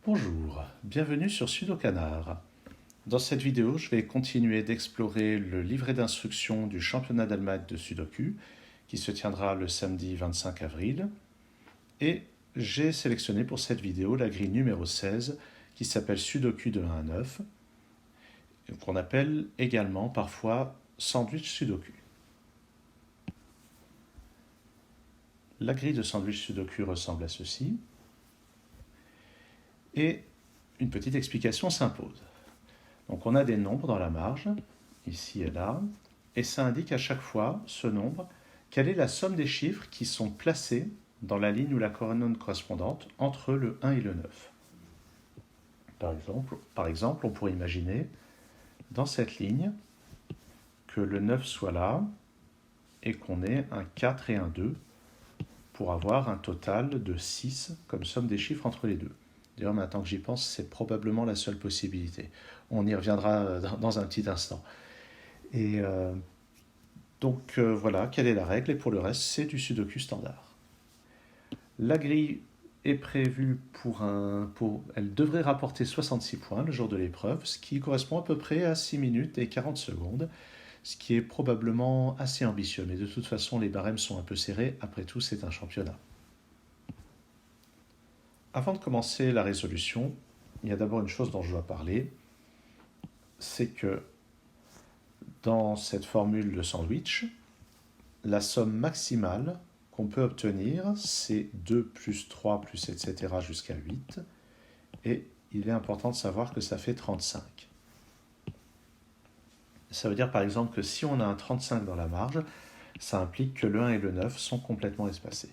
Bonjour, bienvenue sur Sudocanard. Dans cette vidéo, je vais continuer d'explorer le livret d'instructions du championnat d'Allemagne de Sudoku qui se tiendra le samedi 25 avril. Et j'ai sélectionné pour cette vidéo la grille numéro 16 qui s'appelle Sudoku de 1 à 9, qu'on appelle également parfois sandwich Sudoku. La grille de sandwich Sudoku ressemble à ceci. Et une petite explication s'impose. Donc on a des nombres dans la marge, ici et là, et ça indique à chaque fois, ce nombre, quelle est la somme des chiffres qui sont placés dans la ligne ou la colonne correspondante entre le 1 et le 9. Par exemple, on pourrait imaginer dans cette ligne que le 9 soit là et qu'on ait un 4 et un 2 pour avoir un total de 6 comme somme des chiffres entre les deux. D'ailleurs, maintenant que j'y pense, c'est probablement la seule possibilité. On y reviendra dans un petit instant. Et donc voilà, quelle est la règle? Et pour le reste, c'est du Sudoku standard. La grille est prévue elle devrait rapporter 66 points le jour de l'épreuve, ce qui correspond à peu près à 6 minutes et 40 secondes, ce qui est probablement assez ambitieux. Mais de toute façon, les barèmes sont un peu serrés. Après tout, c'est un championnat. Avant de commencer la résolution, il y a d'abord une chose dont je dois parler, c'est que dans cette formule de sandwich, la somme maximale qu'on peut obtenir, c'est 2 plus 3 plus etc. jusqu'à 8, et il est important de savoir que ça fait 35. Ça veut dire par exemple que si on a un 35 dans la marge, ça implique que le 1 et le 9 sont complètement espacés.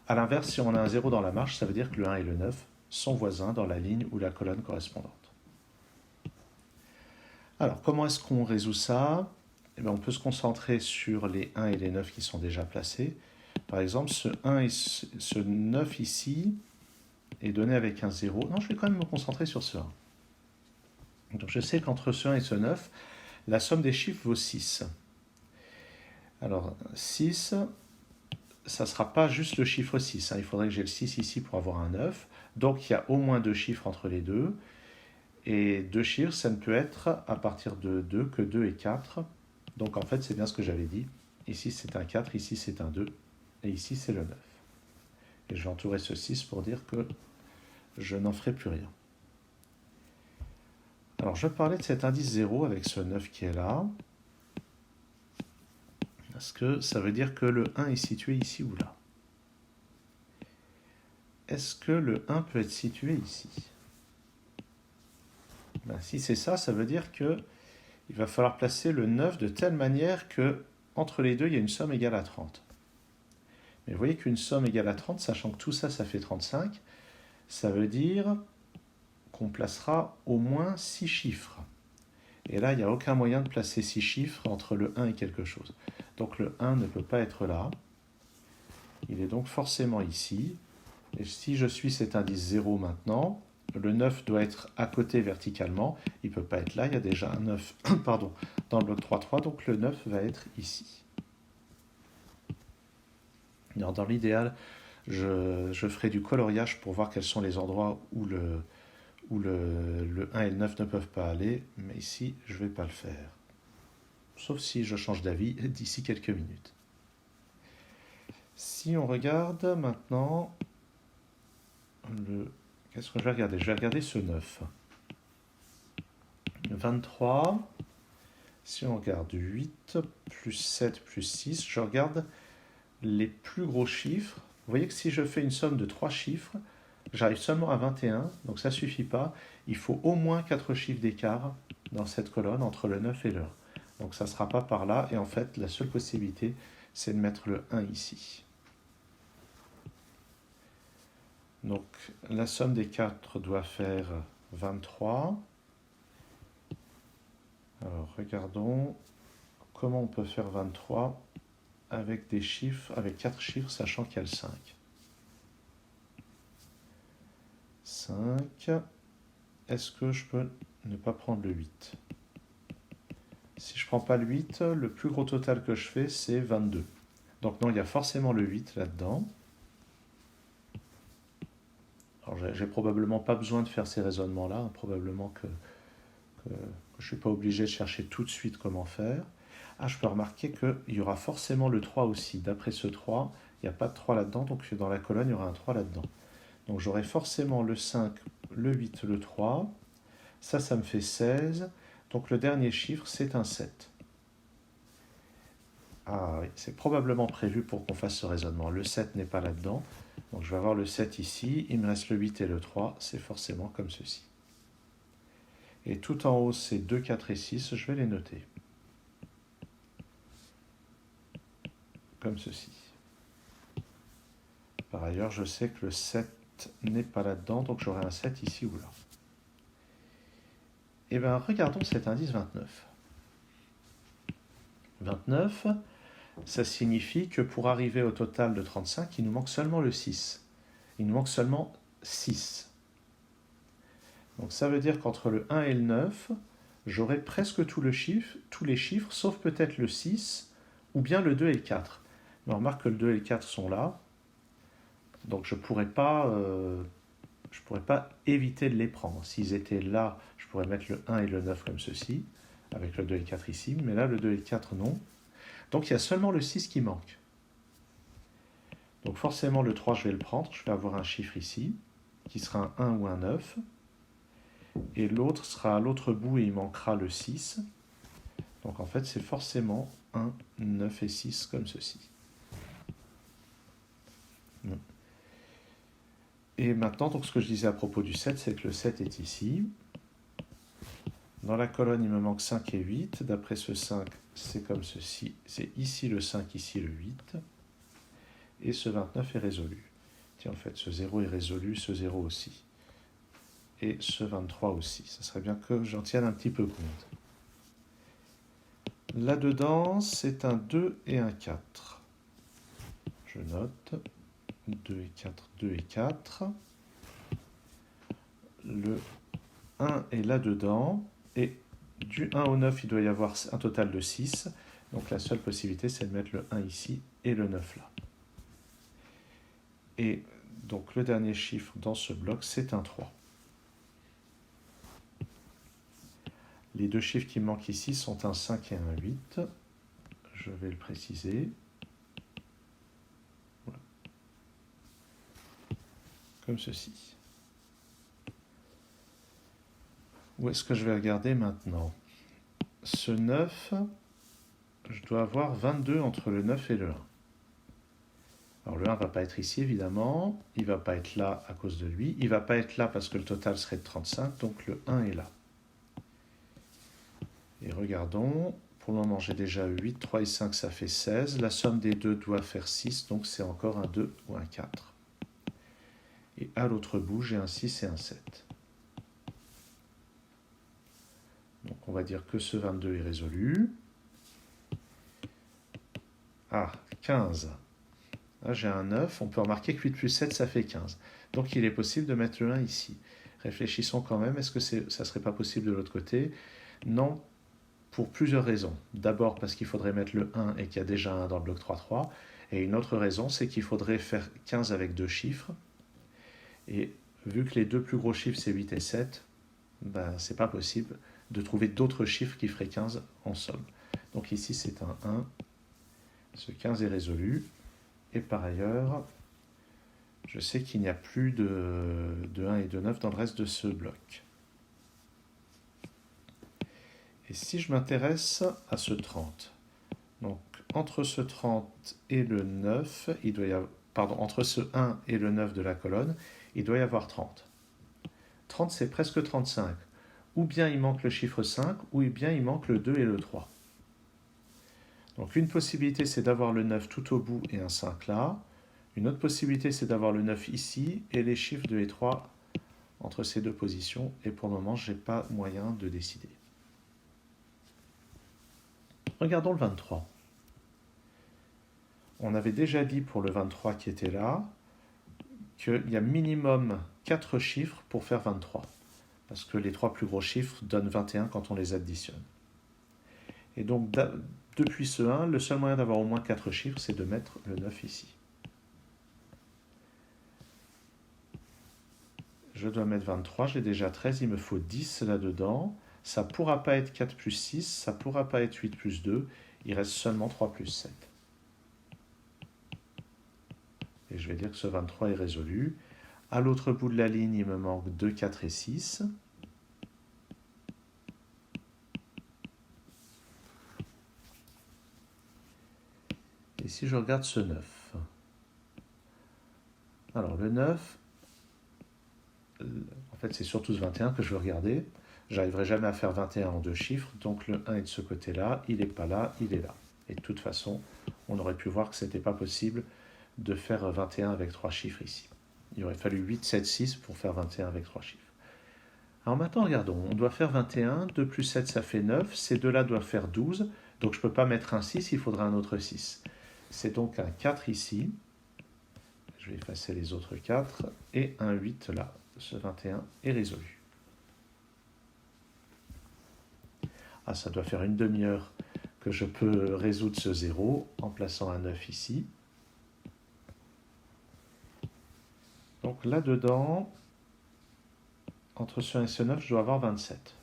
A l'inverse, si on a un 0 dans la marge, ça veut dire que le 1 et le 9 sont voisins dans la ligne ou la colonne correspondante. Alors, comment est-ce qu'on résout ça? On peut se concentrer sur les 1 et les 9 qui sont déjà placés. Par exemple, ce 9 ici est donné avec un 0. Non, je vais quand même me concentrer sur ce 1. Donc, je sais qu'entre ce 1 et ce 9, la somme des chiffres vaut 6. Alors, 6... ça ne sera pas juste le chiffre 6. Il faudrait que j'ai le 6 ici pour avoir un 9. Donc, il y a au moins 2 chiffres entre les deux. Et 2 chiffres, ça ne peut être à partir de 2 que 2 et 4. Donc, en fait, c'est bien ce que j'avais dit. Ici, c'est un 4. Ici, c'est un 2. Et ici, c'est le 9. Et je vais entourer ce 6 pour dire que je n'en ferai plus rien. Alors, je parlais de cet indice 0 avec ce 9 qui est là. Parce que ça veut dire que le 1 est situé ici ou là. Est-ce que le 1 peut être situé ici? Si c'est ça, ça veut dire qu'il va falloir placer le 9 de telle manière que entre les deux, il y a une somme égale à 30. Mais vous voyez qu'une somme égale à 30, sachant que tout ça, ça fait 35, ça veut dire qu'on placera au moins 6 chiffres. Et là, il n'y a aucun moyen de placer 6 chiffres entre le 1 et quelque chose. Donc le 1 ne peut pas être là. Il est donc forcément ici. Et si je suis cet indice 0 maintenant, le 9 doit être à côté verticalement. Il ne peut pas être là. Il y a déjà un 9 dans le bloc 3-3. Donc le 9 va être ici. Alors, dans l'idéal, je ferai du coloriage pour voir quels sont les endroits où le 1 et le 9 ne peuvent pas aller. Mais ici, je ne vais pas le faire. Sauf si je change d'avis d'ici quelques minutes. Si on regarde maintenant, qu'est-ce que je vais regarder? Je vais regarder ce 9. 23, si on regarde 8, plus 7, plus 6, je regarde les plus gros chiffres. Vous voyez que si je fais une somme de 3 chiffres, j'arrive seulement à 21, donc ça ne suffit pas. Il faut au moins 4 chiffres d'écart dans cette colonne entre le 9 et le 1. Donc ça ne sera pas par là, et en fait, la seule possibilité, c'est de mettre le 1 ici. Donc la somme des 4 doit faire 23. Alors regardons comment on peut faire 23 avec des chiffres, avec 4 chiffres, sachant qu'il y a le 5. 5. Est-ce que je peux ne pas prendre le 8? Si je ne prends pas le 8, le plus gros total que je fais, c'est 22. Donc non, il y a forcément le 8 là-dedans. Alors j'ai probablement pas besoin de faire ces raisonnements-là, hein, probablement que je ne suis pas obligé de chercher tout de suite comment faire. Ah, je peux remarquer qu'il y aura forcément le 3 aussi. D'après ce 3, il n'y a pas de 3 là-dedans, donc dans la colonne, il y aura un 3 là-dedans. Donc j'aurai forcément le 5, le 8, le 3. Ça me fait 16. Donc le dernier chiffre, c'est un 7. Ah oui, c'est probablement prévu pour qu'on fasse ce raisonnement. Le 7 n'est pas là-dedans. Donc je vais avoir le 7 ici. Il me reste le 8 et le 3. C'est forcément comme ceci. Et tout en haut, c'est 2, 4 et 6. Je vais les noter. Comme ceci. Par ailleurs, je sais que le 7 n'est pas là-dedans, donc j'aurai un 7 ici ou là. Eh bien, regardons cet indice 29. 29, ça signifie que pour arriver au total de 35, il nous manque seulement le 6. Il nous manque seulement 6. Donc ça veut dire qu'entre le 1 et le 9, j'aurai presque tous les chiffres, sauf peut-être le 6, ou bien le 2 et le 4. Mais on remarque que le 2 et le 4 sont là, donc je ne pourrais pas éviter de les prendre. S'ils étaient là, je pourrais mettre le 1 et le 9 comme ceci, avec le 2 et le 4 ici, mais là, le 2 et le 4, non. Donc il y a seulement le 6 qui manque. Donc forcément, le 3, je vais le prendre. Je vais avoir un chiffre ici, qui sera un 1 ou un 9. Et l'autre sera à l'autre bout et il manquera le 6. Donc en fait, c'est forcément 1, 9 et 6 comme ceci. Et maintenant, donc, ce que je disais à propos du 7, c'est que le 7 est ici. Dans la colonne, il me manque 5 et 8. D'après ce 5, c'est comme ceci. C'est ici le 5, ici le 8. Et ce 29 est résolu. Tiens, en fait, ce 0 est résolu, ce 0 aussi. Et ce 23 aussi. Ça serait bien que j'en tienne un petit peu compte. Là-dedans, c'est un 2 et un 4. Je note 2 et 4, 2 et 4. Le 1 est là-dedans. Et du 1 au 9, il doit y avoir un total de 6. Donc la seule possibilité, c'est de mettre le 1 ici et le 9 là. Et donc le dernier chiffre dans ce bloc, c'est un 3. Les deux chiffres qui manquent ici sont un 5 et un 8. Je vais le préciser. Voilà. Comme ceci. Où est-ce que je vais regarder maintenant? Ce 9, je dois avoir 22 entre le 9 et le 1. Alors le 1 ne va pas être ici évidemment, il ne va pas être là à cause de lui, il ne va pas être là parce que le total serait de 35, donc le 1 est là. Et regardons, pour le moment j'ai déjà 8, 3 et 5, ça fait 16, la somme des deux doit faire 6, donc c'est encore un 2 ou un 4. Et à l'autre bout, j'ai un 6 et un 7. Donc on va dire que ce 22 est résolu. Ah, 15. Là j'ai un 9, on peut remarquer que 8 plus 7, ça fait 15. Donc il est possible de mettre le 1 ici. Réfléchissons quand même, est-ce que ça ne serait pas possible de l'autre côté? Non, pour plusieurs raisons. D'abord parce qu'il faudrait mettre le 1 et qu'il y a déjà un dans le bloc 3-3. Et une autre raison, c'est qu'il faudrait faire 15 avec deux chiffres. Et vu que les deux plus gros chiffres, c'est 8 et 7, ben, c'est pas possible de trouver d'autres chiffres qui feraient 15 en somme. Donc ici, c'est un 1. Ce 15 est résolu. Et par ailleurs, je sais qu'il n'y a plus de 1 et de 9 dans le reste de ce bloc. Et si je m'intéresse à ce 30, donc entre ce 30 et le 9, il doit y avoir, entre ce 1 et le 9 de la colonne, il doit y avoir 30. 30, c'est presque 35. Ou bien il manque le chiffre 5, ou bien il manque le 2 et le 3. Donc une possibilité, c'est d'avoir le 9 tout au bout et un 5 là. Une autre possibilité, c'est d'avoir le 9 ici et les chiffres 2 et 3 entre ces deux positions. Et pour le moment, je n'ai pas moyen de décider. Regardons le 23. On avait déjà dit pour le 23 qui était là qu'il y a minimum 4 chiffres pour faire 23. Parce que les 3 plus gros chiffres donnent 21 quand on les additionne. Et donc, depuis ce 1, le seul moyen d'avoir au moins 4 chiffres, c'est de mettre le 9 ici. Je dois mettre 23, j'ai déjà 13, il me faut 10 là-dedans. Ça ne pourra pas être 4 plus 6, ça ne pourra pas être 8 plus 2, il reste seulement 3 plus 7. Et je vais dire que ce 23 est résolu. À l'autre bout de la ligne, il me manque 2, 4 et 6. Et si je regarde ce 9, alors le 9, en fait c'est surtout ce 21 que je veux regarder. J'arriverai jamais à faire 21 en deux chiffres, donc le 1 est de ce côté-là, il n'est pas là, il est là. Et de toute façon, on aurait pu voir que ce n'était pas possible de faire 21 avec 3 chiffres ici. Il aurait fallu 8, 7, 6 pour faire 21 avec 3 chiffres. Alors maintenant, regardons, on doit faire 21, 2 plus 7 ça fait 9, ces deux-là doivent faire 12, donc je ne peux pas mettre un 6, il faudra un autre 6. C'est donc un 4 ici, je vais effacer les autres 4, et un 8 là. Ce 21 est résolu. Ah, ça doit faire une demi-heure que je peux résoudre ce 0 en plaçant un 9 ici. Donc là-dedans, entre ce 1 et ce 9, je dois avoir 27.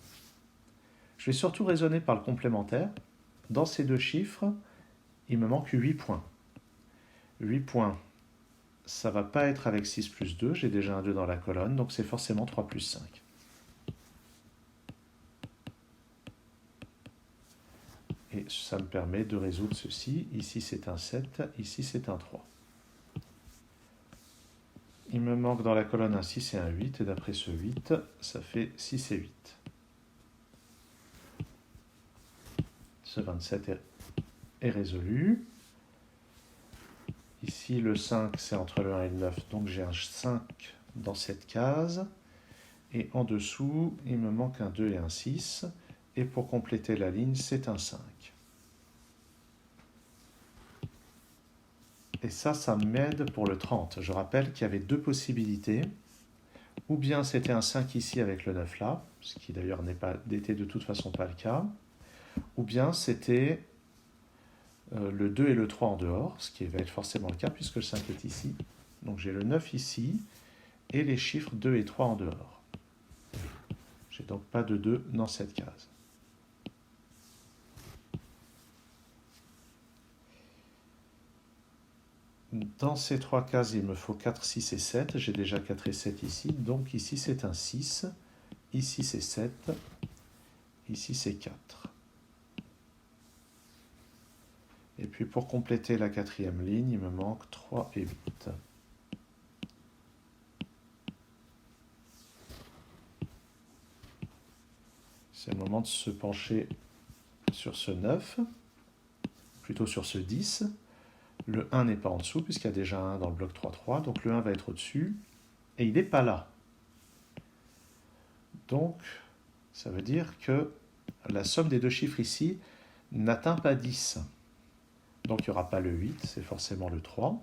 Je vais surtout raisonner par le complémentaire. Dans ces deux chiffres, il me manque 8 points. 8 points, ça ne va pas être avec 6 plus 2, j'ai déjà un 2 dans la colonne, donc c'est forcément 3 plus 5. Et ça me permet de résoudre ceci. Ici c'est un 7, ici c'est un 3. Il me manque dans la colonne un 6 et un 8, et d'après ce 8, ça fait 6 et 8. Ce 27 est résolu. Ici, le 5, c'est entre le 1 et le 9, donc j'ai un 5 dans cette case. Et en dessous, il me manque un 2 et un 6. Et pour compléter la ligne, c'est un 5. Et ça m'aide pour le 30. Je rappelle qu'il y avait deux possibilités. Ou bien c'était un 5 ici avec le 9 là, ce qui d'ailleurs n'était de toute façon pas le cas. Ou bien c'était le 2 et le 3 en dehors, ce qui va être forcément le cas puisque le 5 est ici. Donc j'ai le 9 ici et les chiffres 2 et 3 en dehors. J'ai donc pas de 2 dans cette case. Dans ces trois cases, il me faut 4, 6 et 7. J'ai déjà 4 et 7 ici. Donc ici, c'est un 6. Ici, c'est 7. Ici, c'est 4. Et puis, pour compléter la quatrième ligne, il me manque 3 et 8. C'est le moment de se pencher sur ce 9, plutôt sur ce 10. Le 1 n'est pas en dessous, puisqu'il y a déjà un dans le bloc 3-3, donc le 1 va être au-dessus, et il n'est pas là. Donc, ça veut dire que la somme des deux chiffres ici n'atteint pas 10. Donc, il n'y aura pas le 8, c'est forcément le 3.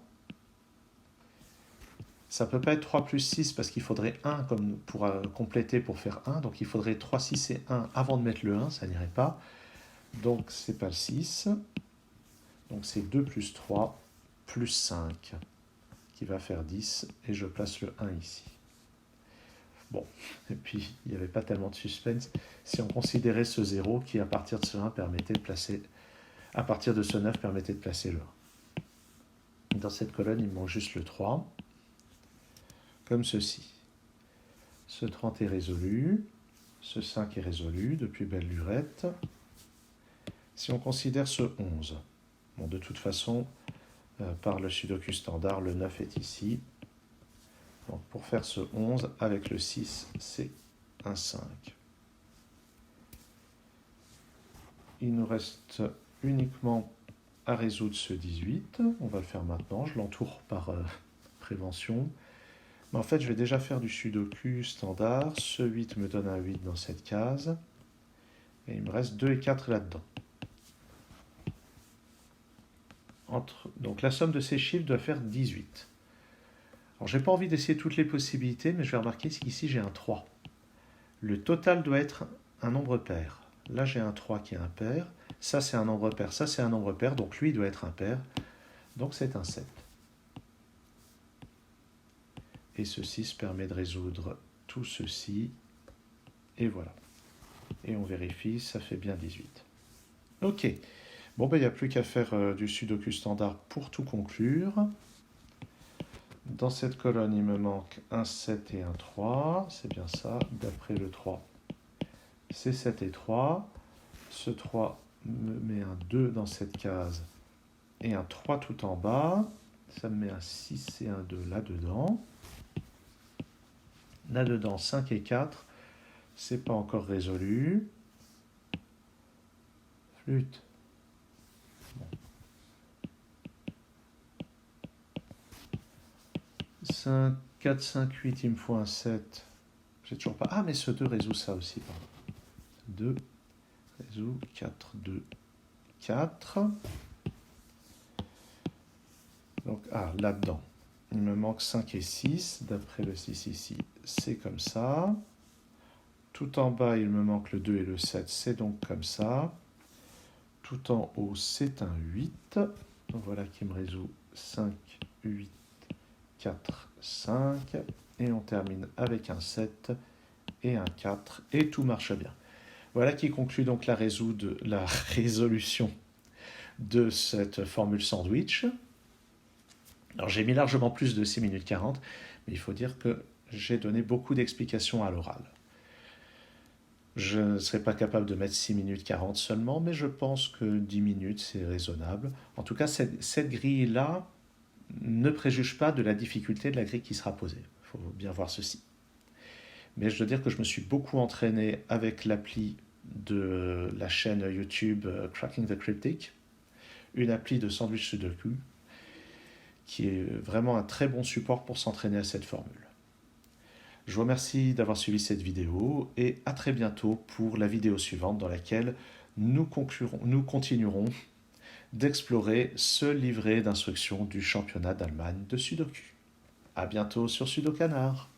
Ça ne peut pas être 3 plus 6, parce qu'il faudrait 1 comme pour compléter pour faire 1, donc il faudrait 3, 6 et 1 avant de mettre le 1, ça n'irait pas. Donc, ce n'est pas le 6. Donc c'est 2 plus 3 plus 5 qui va faire 10 et je place le 1 ici. Bon, et puis il n'y avait pas tellement de suspense si on considérait ce 0 qui à partir de ce 1 permettait de placer, à partir de ce 9 permettait de placer le 1. Dans cette colonne, il me manque juste le 3, comme ceci. Ce 30 est résolu, ce 5 est résolu depuis belle lurette. Si on considère ce 11, bon, de toute façon, par le sudoku standard, le 9 est ici. Donc pour faire ce 11, avec le 6, c'est un 5. Il nous reste uniquement à résoudre ce 18. On va le faire maintenant. Je l'entoure par prévention. Mais en fait, je vais déjà faire du sudoku standard. Ce 8 me donne un 8 dans cette case. Et il me reste 2 et 4 là-dedans. Donc la somme de ces chiffres doit faire 18. Alors j'ai pas envie d'essayer toutes les possibilités, mais je vais remarquer qu'ici j'ai un 3. Le total doit être un nombre pair. Là j'ai un 3 qui est un pair, ça c'est un nombre pair, ça c'est un nombre pair, donc lui doit être un pair, donc c'est un 7. Et ce 6 permet de résoudre tout ceci, et voilà. Et on vérifie, ça fait bien 18. Ok. Bon, ben, il n'y a plus qu'à faire du Sudoku standard pour tout conclure. Dans cette colonne, il me manque un 7 et un 3. C'est bien ça. D'après le 3, c'est 7 et 3. Ce 3 me met un 2 dans cette case et un 3 tout en bas. Ça me met un 6 et un 2 là-dedans. Là-dedans, 5 et 4. C'est pas encore résolu. Flûte. Bon. 5, 4, 5, 8, il me faut un 7. J'ai toujours pas. Ah, mais ce 2 résout ça aussi, pardon. 2 résout 4, 2, 4. Donc, là-dedans, il me manque 5 et 6. D'après le 6 ici, c'est comme ça. Tout en bas, il me manque le 2 et le 7. C'est donc comme ça. Tout en haut, c'est un 8. Donc voilà qui me résout 5, 8, 4, 5. Et on termine avec un 7 et un 4. Et tout marche bien. Voilà qui conclut donc la résolution de cette formule sandwich. Alors j'ai mis largement plus de 6 minutes 40, mais il faut dire que j'ai donné beaucoup d'explications à l'oral. Je ne serai pas capable de mettre 6 minutes 40 seulement, mais je pense que 10 minutes, c'est raisonnable. En tout cas, cette grille-là ne préjuge pas de la difficulté de la grille qui sera posée. Il faut bien voir ceci. Mais je dois dire que je me suis beaucoup entraîné avec l'appli de la chaîne YouTube Cracking the Cryptic, une appli de sandwich Sudoku, qui est vraiment un très bon support pour s'entraîner à cette formule. Je vous remercie d'avoir suivi cette vidéo et à très bientôt pour la vidéo suivante dans laquelle nous continuerons d'explorer ce livret d'instructions du championnat d'Allemagne de Sudoku. À bientôt sur Sudocanard.